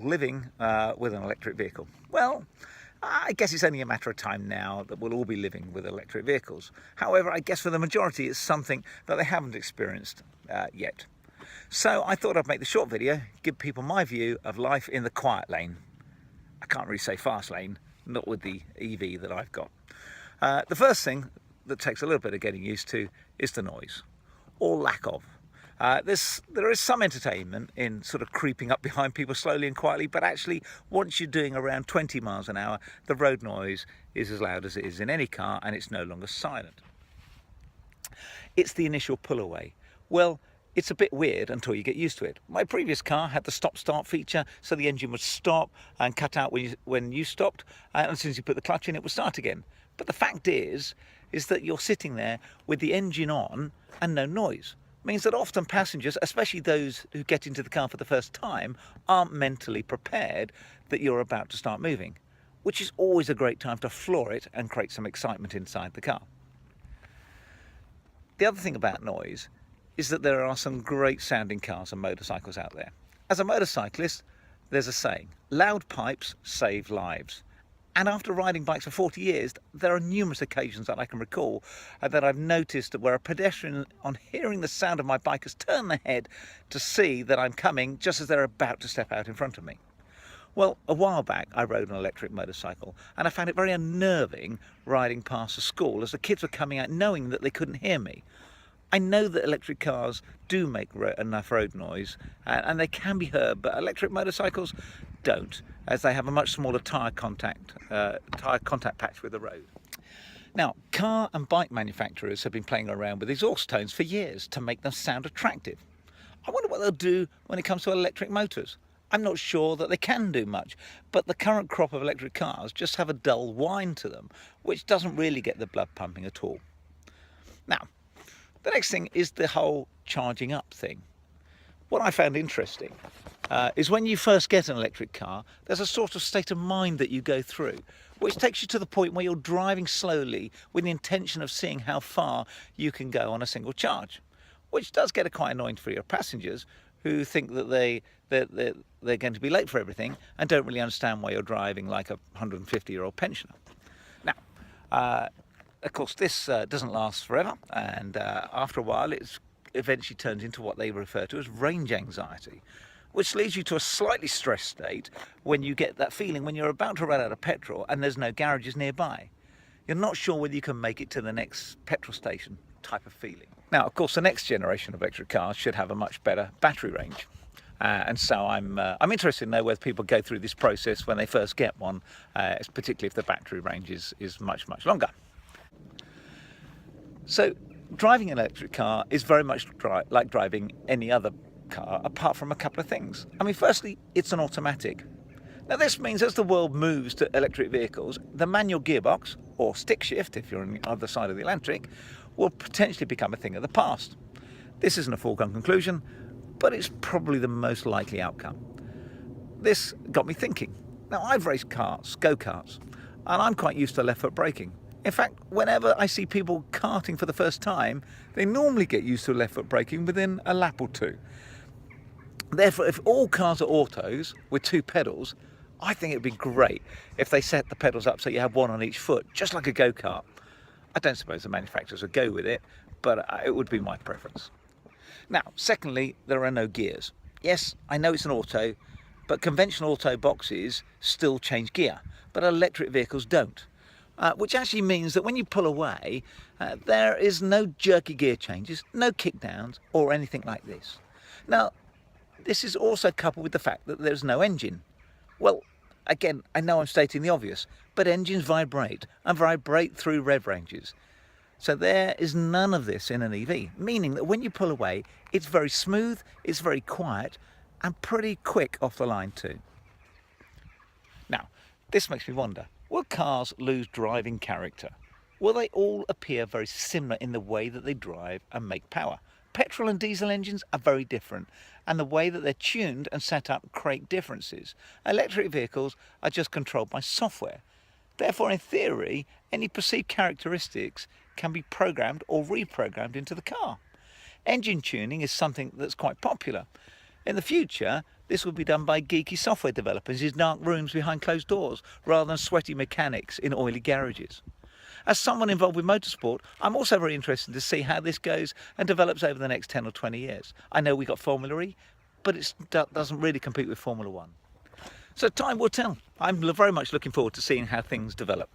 living with an electric vehicle? Well, I guess it's only a matter of time now that we'll all be living with electric vehicles. However, I guess for the majority it's something that they haven't experienced yet. So I thought I'd make the short video, give people my view of life in the quiet lane. I can't really say fast lane, not with the EV that I've got. The first thing that takes a little bit of getting used to is the noise, or lack of. There is some entertainment in sort of creeping up behind people slowly and quietly, but actually once you're doing around 20 miles an hour, the road noise is as loud as it is in any car, and it's no longer silent. It's the initial pull away. Well, it's a bit weird until you get used to it. My previous car had the stop-start feature, so the engine would stop and cut out when you stopped, and as soon as you put the clutch in, it would start again. But the fact is that you're sitting there with the engine on and no noise. It means that often passengers, especially those who get into the car for the first time, aren't mentally prepared that you're about to start moving, which is always a great time to floor it and create some excitement inside the car. The other thing about noise is that there are some great sounding cars and motorcycles out there. As a motorcyclist, there's a saying, loud pipes save lives. And after riding bikes for 40 years, there are numerous occasions that I can recall that I've noticed where a pedestrian, on hearing the sound of my bike, has turned their head to see that I'm coming just as they're about to step out in front of me. Well, a while back I rode an electric motorcycle, and I found it very unnerving riding past a school as the kids were coming out knowing that they couldn't hear me. I know that electric cars do make enough road noise and they can be heard, but electric motorcycles don't, as they have a much smaller tyre contact patch with the road. Now, car and bike manufacturers have been playing around with exhaust tones for years to make them sound attractive. I wonder what they'll do when it comes to electric motors. I'm not sure that they can do much, but the current crop of electric cars just have a dull whine to them, which doesn't really get the blood pumping at all. Now, the next thing is the whole charging up thing. What I found interesting is when you first get an electric car, there's a sort of state of mind that you go through, which takes you to the point where you're driving slowly with the intention of seeing how far you can go on a single charge, which does get quite annoying for your passengers who think that they're going to be late for everything and don't really understand why you're driving like a 150-year-old pensioner. Now, of course, this doesn't last forever, and after a while it eventually turns into what they refer to as range anxiety, which leads you to a slightly stressed state when you get that feeling when you're about to run out of petrol and there's no garages nearby. You're not sure whether you can make it to the next petrol station type of feeling. Now, of course, the next generation of electric cars should have a much better battery range. And so I'm interested to know whether people go through this process when they first get one, particularly if the battery range is much, much longer. So driving an electric car is very much like driving any other car, apart from a couple of things. I mean, firstly, it's an automatic. Now this means as the world moves to electric vehicles, the manual gearbox, or stick shift if you're on the other side of the Atlantic, will potentially become a thing of the past. This isn't a foregone conclusion, but it's probably the most likely outcome. This got me thinking. Now, I've raced cars, go-karts, and I'm quite used to left foot braking. In fact, whenever I see people karting for the first time, they normally get used to left foot braking within a lap or two. Therefore, if all cars are autos with two pedals, I think it'd be great if they set the pedals up so you have one on each foot, just like a go-kart. I don't suppose the manufacturers would go with it, but it would be my preference. Now, secondly, there are no gears. Yes, I know it's an auto, but conventional auto boxes still change gear, but electric vehicles don't. Which actually means that when you pull away, there is no jerky gear changes, no kickdowns, or anything like this. Now, this is also coupled with the fact that there's no engine. Well, again, I know I'm stating the obvious, but engines vibrate, and vibrate through rev ranges. So there is none of this in an EV, meaning that when you pull away, it's very smooth, it's very quiet, and pretty quick off the line too. Now, this makes me wonder, will cars lose driving character? Will they all appear very similar in the way that they drive and make power? Petrol and diesel engines are very different, and the way that they're tuned and set up create differences. Electric vehicles are just controlled by software. Therefore, in theory, any perceived characteristics can be programmed or reprogrammed into the car. Engine tuning is something that's quite popular. In the future, this will be done by geeky software developers in dark rooms behind closed doors, rather than sweaty mechanics in oily garages. As someone involved with motorsport, I'm also very interested to see how this goes and develops over the next 10 or 20 years. I know we got Formula E, but it doesn't really compete with Formula One. So time will tell. I'm very much looking forward to seeing how things develop.